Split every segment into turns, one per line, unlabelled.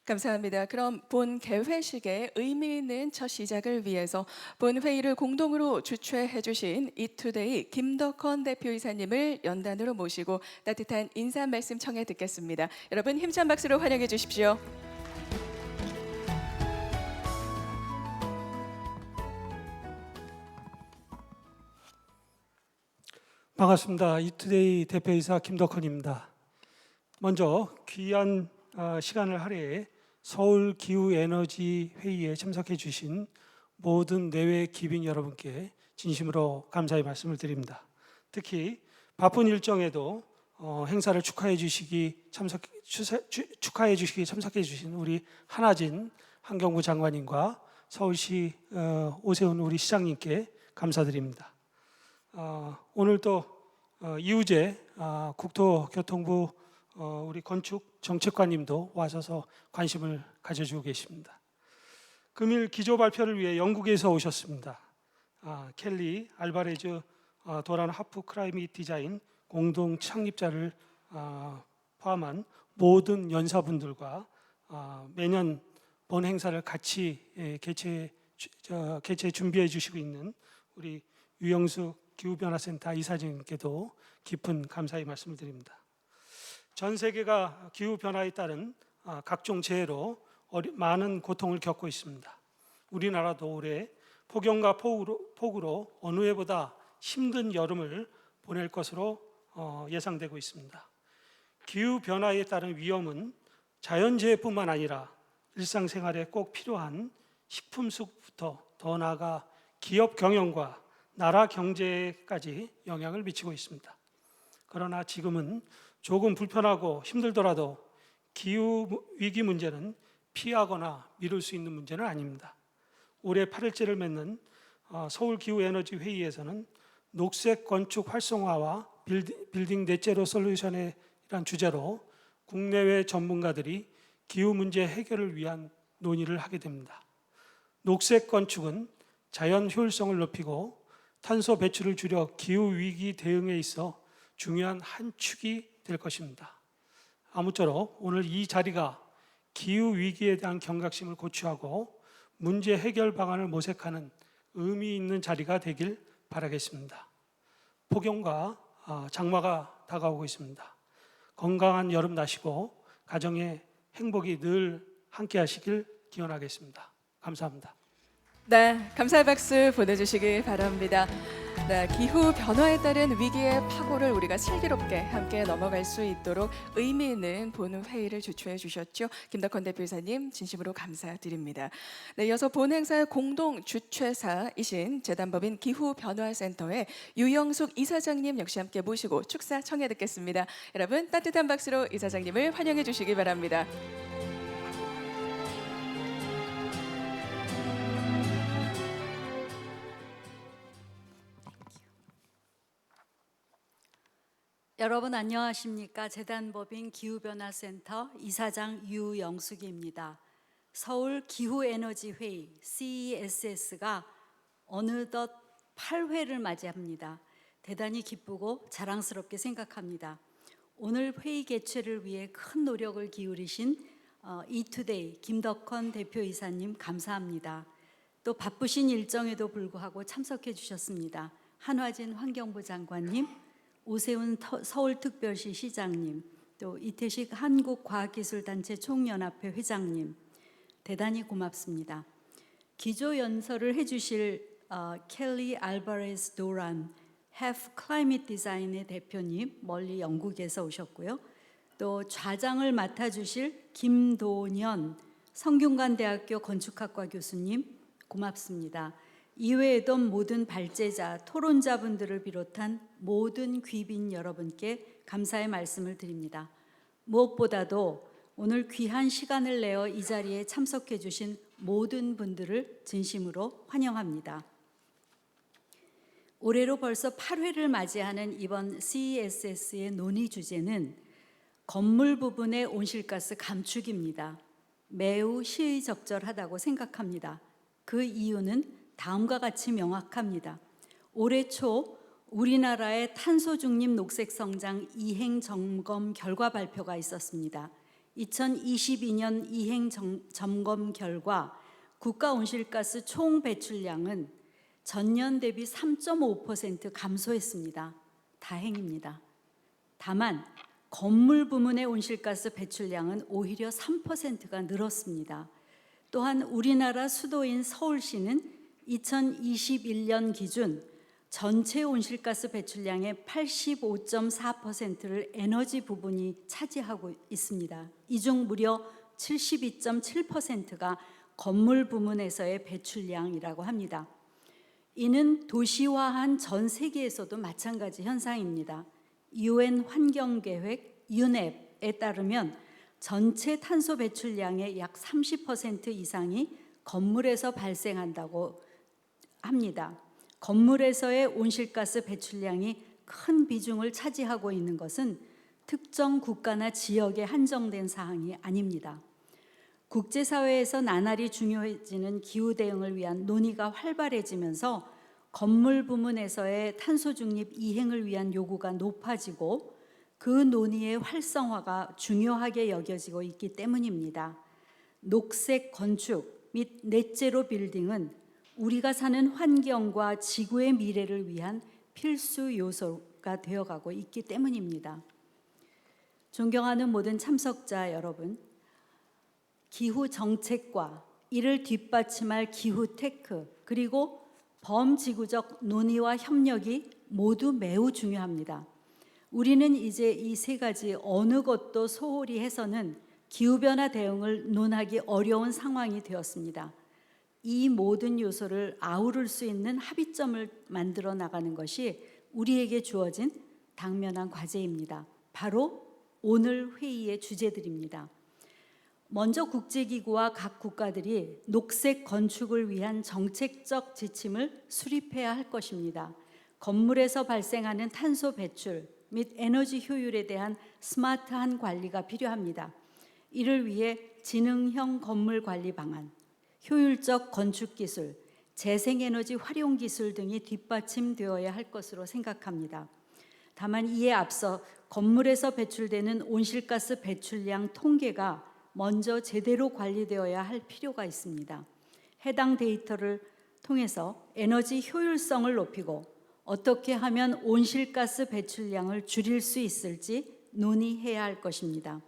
감사합니다. 그럼 본 개회식의 의미 있는 첫 시작을 위해서 본 회의를 공동으로 주최해 주신 이투데이 김덕헌 대표이사님을 연단으로 모시고 따뜻한 인사 말씀 청해 듣겠습니다. 여러분 힘찬 박수로 환영해 주십시오.
반갑습니다. 이투데이 대표이사 김덕헌입니다. 먼저 귀한 시간을 할애해 서울 기후에너지 회의에 참석해 주신 모든 내외 기빈 여러분께 진심으로 감사의 말씀을 드립니다. 특히 바쁜 일정에도 행사를 축하해 주시기 참석해 주신 우리 한하진 환경부 장관님과 서울시 오세훈 우리 시장님께 감사드립니다. 오늘 또 이우재 국토교통부 우리 건축정책관님도 와셔서 관심을 가져주고 계십니다. 금일 기조 발표를 위해 영국에서 오셨습니다. 켈리 알바레즈 도란 하프 클라이밋 디자인 공동 창립자를 포함한 모든 연사분들과 매년 본 행사를 같이 개최 준비해 주시고 있는 우리 유영숙 기후변화센터 이사장님께도 깊은 감사의 말씀을 드립니다. 전 세계가 기후변화에 따른 각종 재해로 많은 고통을 겪고 있습니다. 우리나라도 올해 폭염과 폭우로 어느 해보다 힘든 여름을 보낼 것으로 예상되고 있습니다. 기후변화에 따른 위험은 자연재해뿐만 아니라 일상생활에 꼭 필요한 식품수부터 더 나아가 기업 경영과 나라 경제까지 영향을 미치고 있습니다. 그러나 지금은 조금 불편하고 힘들더라도 기후위기 문제는 피하거나 미룰 수 있는 문제는 아닙니다. 올해 8일째를 맺는 서울기후에너지회의에서는 녹색 건축 활성화와 빌딩 넷제로 솔루션이란 주제로 국내외 전문가들이 기후 문제 해결을 위한 논의를 하게 됩니다. 녹색 건축은 자연 효율성을 높이고 탄소 배출을 줄여 기후위기 대응에 있어 중요한 한 축이 될 것입니다. 아무쪼록 오늘 이 자리가 기후위기에 대한 경각심을 고취하고 문제 해결 방안을 모색하는 의미 있는 자리가 되길 바라겠습니다. 폭염과 장마가 다가오고 있습니다. 건강한 여름 나시고 가정의 행복이 늘 함께 하시길 기원하겠습니다. 감사합니다.
네, 감사의 박수 보내주시기 바랍니다. 네, 기후 변화에 따른 위기의 파고를 우리가 슬기롭게 함께 넘어갈 수 있도록 의미 있는 본 회의를 주최해 주셨죠. 김덕헌 대표이사님 진심으로 감사드립니다. 네, 이어서 본 행사의 공동 주최사이신 재단법인 기후변화센터의 유영숙 이사장님 역시 함께 모시고 축사 청해 듣겠습니다. 여러분 따뜻한 박수로 이사장님을 환영해 주시기 바랍니다.
여러분 안녕하십니까? 재단법인 기후변화센터 이사장 유영숙입니다. 서울 기후에너지회의 CESS가 어느덧 8회를 맞이합니다. 대단히 기쁘고 자랑스럽게 생각합니다. 오늘 회의 개최를 위해 큰 노력을 기울이신 이투데이 김덕헌 대표이사님 감사합니다. 또 바쁘신 일정에도 불구하고 참석해 주셨습니다. 한화진 환경부 장관님, 오세훈 서울특별시 시장님, 또 이태식 한국과학기술단체 총연합회 회장님 대단히 고맙습니다. 기조연설을 해주실 켈리 알바레스 도란 해프 클라이밋 디자인의 대표님 멀리 영국에서 오셨고요. 또 좌장을 맡아주실 김도년 성균관대학교 건축학과 교수님 고맙습니다. 이외에도 모든 발제자, 토론자분들을 비롯한 모든 귀빈 여러분께 감사의 말씀을 드립니다. 무엇보다도 오늘 귀한 시간을 내어 이 자리에 참석해 주신 모든 분들을 진심으로 환영합니다. 올해로 벌써 8회를 맞이하는 이번 CESS의 논의 주제는 건물 부분의 온실가스 감축입니다. 매우 시의적절하다고 생각합니다. 그 이유는 다음과 같이 명확합니다. 올해 초 우리나라의 탄소 중립 녹색 성장 이행 점검 결과 발표가 있었습니다. 2022년 이행 점검 결과 국가 온실가스 총 배출량은 전년 대비 3.5% 감소했습니다. 다행입니다. 다만 건물 부문의 온실가스 배출량은 오히려 3%가 늘었습니다. 또한 우리나라 수도인 서울시는 2021년 기준 전체 온실가스 배출량의 85.4%를 에너지 부분이 차지하고 있습니다. 이 중 무려 72.7%가 건물 부문에서의 배출량이라고 합니다. 이는 도시화한 전 세계에서도 마찬가지 현상입니다. UN 환경계획 UNEP에 따르면 전체 탄소 배출량의 약 30% 이상이 건물에서 발생한다고 합니다. 건물에서의 온실가스 배출량이 큰 비중을 차지하고 있는 것은 특정 국가나 지역에 한정된 사항이 아닙니다. 국제사회에서 나날이 중요해지는 기후 대응을 위한 논의가 활발해지면서 건물 부문에서의 탄소 중립 이행을 위한 요구가 높아지고 그 논의의 활성화가 중요하게 여겨지고 있기 때문입니다. 녹색 건축 및 넷제로 빌딩은 우리가 사는 환경과 지구의 미래를 위한 필수 요소가 되어가고 있기 때문입니다. 존경하는 모든 참석자 여러분, 기후 정책과 이를 뒷받침할 기후 테크 그리고 범지구적 논의와 협력이 모두 매우 중요합니다. 우리는 이제 이 세 가지 어느 것도 소홀히 해서는 기후변화 대응을 논하기 어려운 상황이 되었습니다. 이 모든 요소를 아우를 수 있는 합의점을 만들어 나가는 것이 우리에게 주어진 당면한 과제입니다. 바로 오늘 회의의 주제들입니다. 먼저 국제기구와 각 국가들이 녹색 건축을 위한 정책적 지침을 수립해야 할 것입니다. 건물에서 발생하는 탄소 배출 및 에너지 효율에 대한 스마트한 관리가 필요합니다. 이를 위해 지능형 건물 관리 방안, 효율적 건축 기술, 재생에너지 활용 기술 등이 뒷받침되어야 할 것으로 생각합니다. 다만 이에 앞서 건물에서 배출되는 온실가스 배출량 통계가 먼저 제대로 관리되어야 할 필요가 있습니다. 해당 데이터를 통해서 에너지 효율성을 높이고 어떻게 하면 온실가스 배출량을 줄일 수 있을지 논의해야 할 것입니다.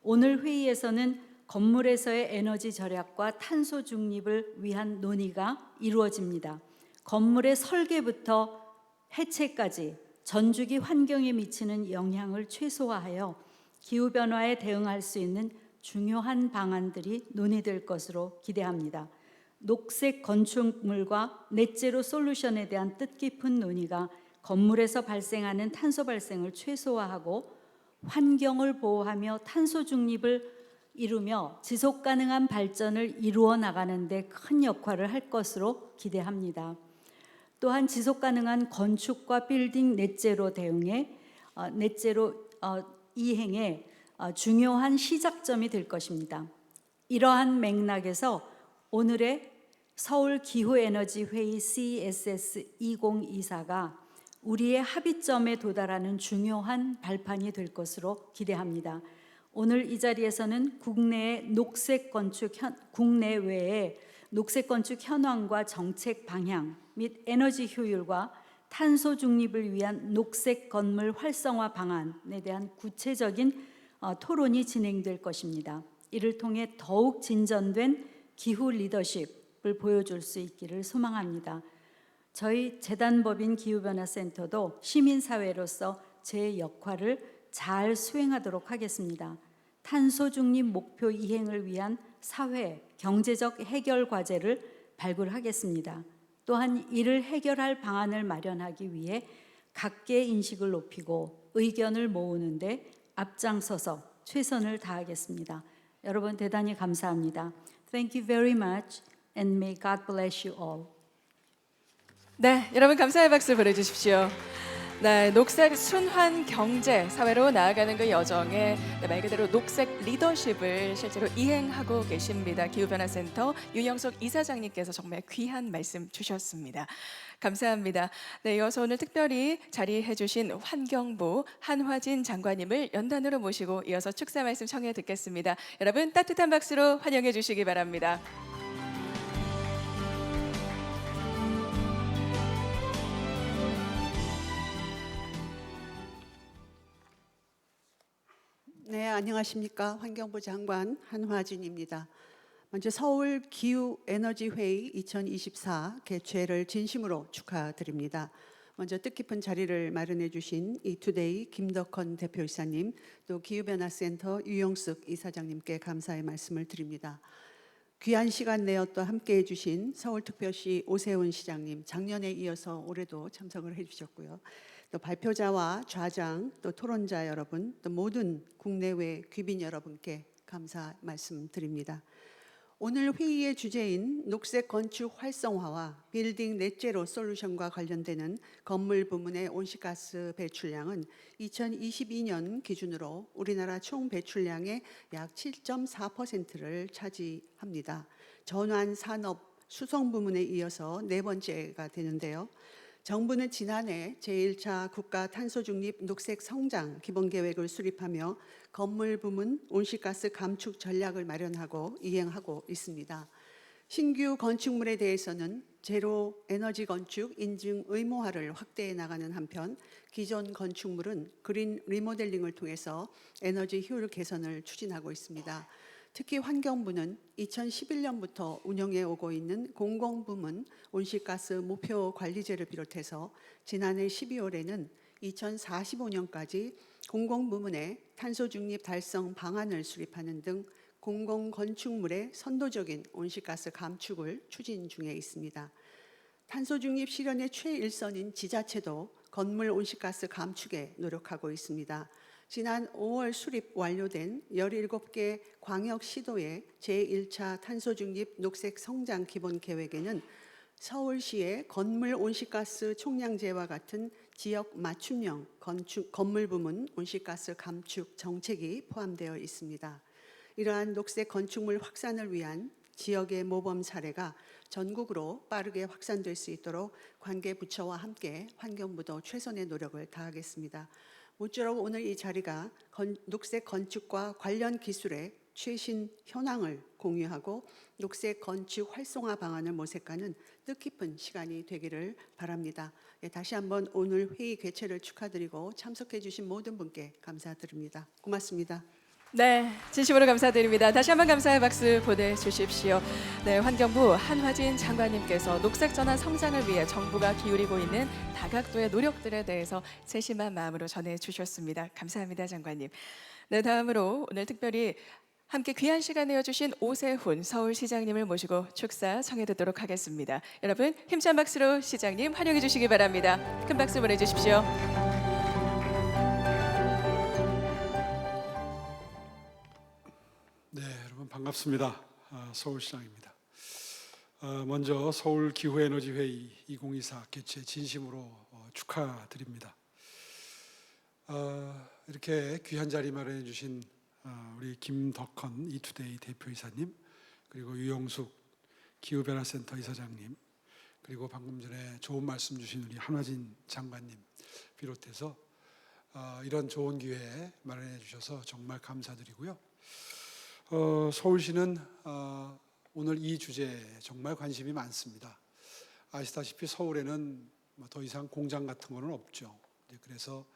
오늘 회의에서는 건물에서의 에너지 절약과 탄소 중립을 위한 논의가 이루어집니다. 건물의 설계부터 해체까지 전주기 환경에 미치는 영향을 최소화하여 기후변화에 대응할 수 있는 중요한 방안들이 논의될 것으로 기대합니다. 녹색 건축물과 넷제로 솔루션에 대한 뜻깊은 논의가 건물에서 발생하는 탄소 발생을 최소화하고 환경을 보호하며 탄소 중립을 이루며 지속 가능한 발전을 이루어 나가는 데 큰 역할을 할 것으로 기대합니다. 또한 지속 가능한 건축과 빌딩 넷제로 대응에 넷제로 이행에 중요한 시작점이 될 것입니다. 이러한 맥락에서 오늘의 서울 기후에너지 회의 CSS 2024가 우리의 합의점에 도달하는 중요한 발판이 될 것으로 기대합니다. 오늘 이 자리에서는 국내외의 녹색 건축 현황과 정책 방향 및 에너지 효율과 탄소 중립을 위한 녹색 건물 활성화 방안에 대한 구체적인 토론이 진행될 것입니다. 이를 통해 더욱 진전된 기후 리더십을 보여줄 수 있기를 소망합니다. 저희 재단법인 기후변화센터도 시민사회로서 제 역할을 잘 수행하도록 하겠습니다. 탄소 중립 목표 이행을 위한 사회, 경제적 해결 과제를 발굴하겠습니다. 또한 이를 해결할 방안을 마련하기 위해 각계 인식을 높이고 의견을 모으는데 앞장서서 최선을 다하겠습니다. 여러분 대단히 감사합니다. Thank you very much and may God bless you all.
네, 여러분 감사의 박수 보내주십시오. 네, 녹색 순환 경제 사회로 나아가는 그 여정에 말 그대로 녹색 리더십을 실제로 이행하고 계십니다. 기후변화센터 유영석 이사장님께서 정말 귀한 말씀 주셨습니다. 감사합니다. 네, 이어서 오늘 특별히 자리해 주신 환경부 한화진 장관님을 연단으로 모시고 이어서 축사 말씀 청해 듣겠습니다. 여러분 따뜻한 박수로 환영해 주시기 바랍니다.
네, 안녕하십니까. 환경부 장관 한화진입니다. 먼저 서울 기후에너지회의 2024 개최를 진심으로 축하드립니다. 먼저 뜻깊은 자리를 마련해 주신 이투데이 김덕헌 대표이사님, 또 기후변화센터 유영숙 이사장님께 감사의 말씀을 드립니다. 귀한 시간 내어 또 함께해 주신 서울특별시 오세훈 시장님, 작년에 이어서 올해도 참석을 해주셨고요. 또 발표자와 좌장, 또 토론자 여러분, 또 모든 국내외 귀빈 여러분께 감사 말씀드립니다. 오늘 회의의 주제인 녹색 건축 활성화와 빌딩 넷제로 솔루션과 관련되는 건물 부문의 온실가스 배출량은 2022년 기준으로 우리나라 총 배출량의 약 7.4%를 차지합니다. 전환 산업 수송 부문에 이어서 네 번째가 되는데요. 정부는 지난해 제1차 국가 탄소 중립 녹색 성장 기본 계획을 수립하며 건물 부문 온실가스 감축 전략을 마련하고 이행하고 있습니다. 신규 건축물에 대해서는 제로 에너지 건축 인증 의무화를 확대해 나가는 한편 기존 건축물은 그린 리모델링을 통해서 에너지 효율 개선을 추진하고 있습니다. 특히 환경부는 2011년부터 운영해 오고 있는 공공부문 온실가스 목표 관리제를 비롯해서 지난해 12월에는 2045년까지 공공부문의 탄소 중립 달성 방안을 수립하는 등 공공건축물의 선도적인 온실가스 감축을 추진 중에 있습니다. 탄소 중립 실현의 최일선인 지자체도 건물 온실가스 감축에 노력하고 있습니다. 지난 5월 수립 완료된 17개 광역시도의 제1차 탄소중립 녹색 성장 기본 계획에는 서울시의 건물 온실가스 총량제와 같은 지역 맞춤형 건물 부문 온실가스 감축 정책이 포함되어 있습니다. 이러한 녹색 건축물 확산을 위한 지역의 모범 사례가 전국으로 빠르게 확산될 수 있도록 관계 부처와 함께 환경부도 최선의 노력을 다하겠습니다. 모쪼록 오늘 이 자리가 녹색 건축과 관련 기술의 최신 현황을 공유하고 녹색 건축 활성화 방안을 모색하는 뜻깊은 시간이 되기를 바랍니다. 다시 한번 오늘 회의 개최를 축하드리고 참석해 주신 모든 분께 감사드립니다. 고맙습니다.
네, 진심으로 감사드립니다. 다시 한번 감사의 박수 보내주십시오. 네, 환경부 한화진 장관님께서 녹색 전환 성장을 위해 정부가 기울이고 있는 다각도의 노력들에 대해서 세심한 마음으로 전해주셨습니다. 감사합니다, 장관님. 네, 다음으로 오늘 특별히 함께 귀한 시간 내어주신 오세훈 서울시장님을 모시고 축사 청해 듣도록 하겠습니다. 여러분 힘찬 박수로 시장님 환영해 주시기 바랍니다. 큰 박수 보내주십시오.
네, 여러분 반갑습니다. 서울시장입니다. 먼저 서울 기후에너지회의 2024 개최 진심으로 축하드립니다. 이렇게 귀한 자리 마련해 주신 우리 김덕헌 이투데이 대표이사님, 그리고 유영숙 기후변화센터 이사장님, 그리고 방금 전에 좋은 말씀 주신 우리 한화진 장관님 비롯해서 이런 좋은 기회 마련해 주셔서 정말 감사드리고요. 서울시는 오늘 이 주제에 정말 관심이 많습니다. 아시다시피 서울에는 더 이상 공장 같은 거는 없죠. 그래서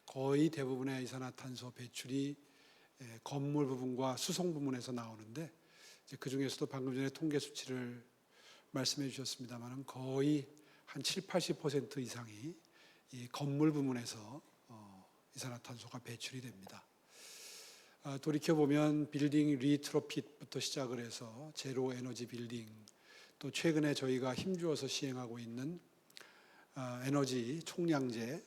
거의 대부분의 이산화탄소 배출이 건물 부분과 수송 부문에서 나오는데, 그 중에서도 방금 전에 통계 수치를 말씀해 주셨습니다만 거의 한 70-80% 이상이 이 건물 부문에서 이산화탄소가 배출이 됩니다. 돌이켜보면 빌딩 리트로핏부터 시작을 해서 제로 에너지 빌딩, 또 최근에 저희가 힘주어서 시행하고 있는 에너지 총량제,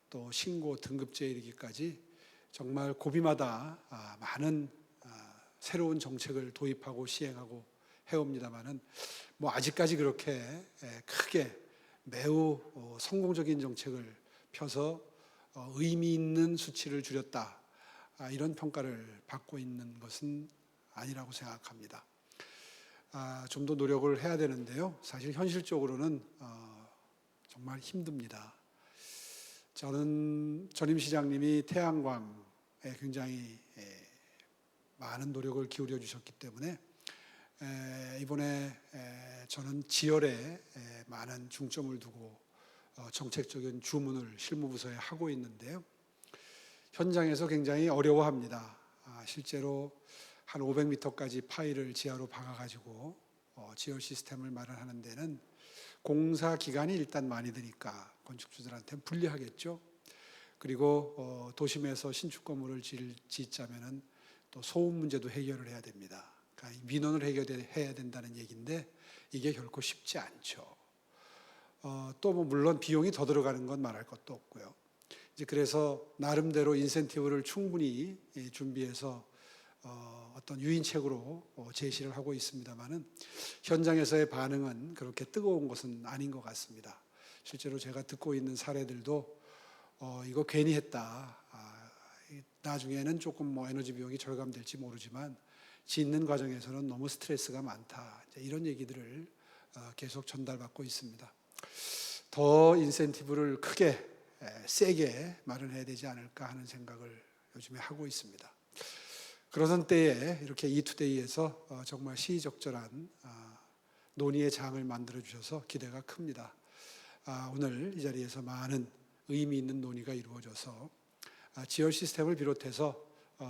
또 신고 등급제에 이르기까지 정말 고비마다 많은 새로운 정책을 도입하고 시행하고 해옵니다만은 아직까지 그렇게 크게 매우 성공적인 정책을
펴서 의미 있는 수치를 줄였다. 이런 평가를 받고 있는 것은 아니라고 생각합니다. 좀 더 노력을 해야 되는데요. 사실 현실적으로는 정말 힘듭니다. 저는 전임 시장님이 태양광에 굉장히 많은 노력을 기울여 주셨기 때문에 이번에 저는 지열에 많은 중점을 두고 정책적인 주문을 실무부서에 하고 있는데요. 현장에서 굉장히 어려워합니다. 실제로 한 500m까지 파일을 지하로 박아가지고 지열 시스템을 마련하는 데는 공사 기간이 일단 많이 드니까 건축주들한테는 불리하겠죠. 그리고 도심에서 신축 건물을 짓자면은 또 소음 문제도 해결을 해야 됩니다. 그러니까 민원을 해결해야 된다는 얘기인데 이게 결코 쉽지 않죠. 또 뭐 물론 비용이 더 들어가는 건 말할 것도 없고요. 이제 그래서 나름대로 인센티브를 충분히 준비해서 어떤 유인책으로 제시를 하고 있습니다만은 현장에서의 반응은 그렇게 뜨거운 것은 아닌 것 같습니다. 실제로 제가 듣고 있는 사례들도 이거 괜히 했다. 나중에는 조금 뭐 에너지 비용이 절감될지 모르지만 짓는 과정에서는 너무 스트레스가 많다. 이런 얘기들을 계속 전달받고 있습니다. 더 인센티브를 크게 세게 마련해야 되지 않을까 하는 생각을 요즘에 하고 있습니다. 그러던 때에 이렇게 이투데이에서 정말 시의적절한 논의의 장을 만들어 주셔서 기대가 큽니다. 오늘 이 자리에서 많은 의미 있는 논의가 이루어져서 지열 시스템을 비롯해서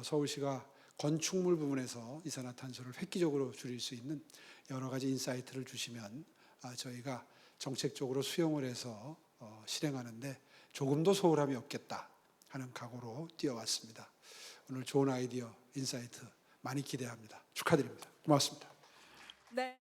서울시가 건축물 부분에서 이산화탄소를 획기적으로 줄일 수 있는 여러 가지 인사이트를 주시면 저희가 정책적으로 수용을 해서 실행하는데 조금도 소홀함이 없겠다 하는 각오로 뛰어왔습니다. 오늘 좋은 아이디어, 인사이트 많이 기대합니다. 축하드립니다. 고맙습니다.
네.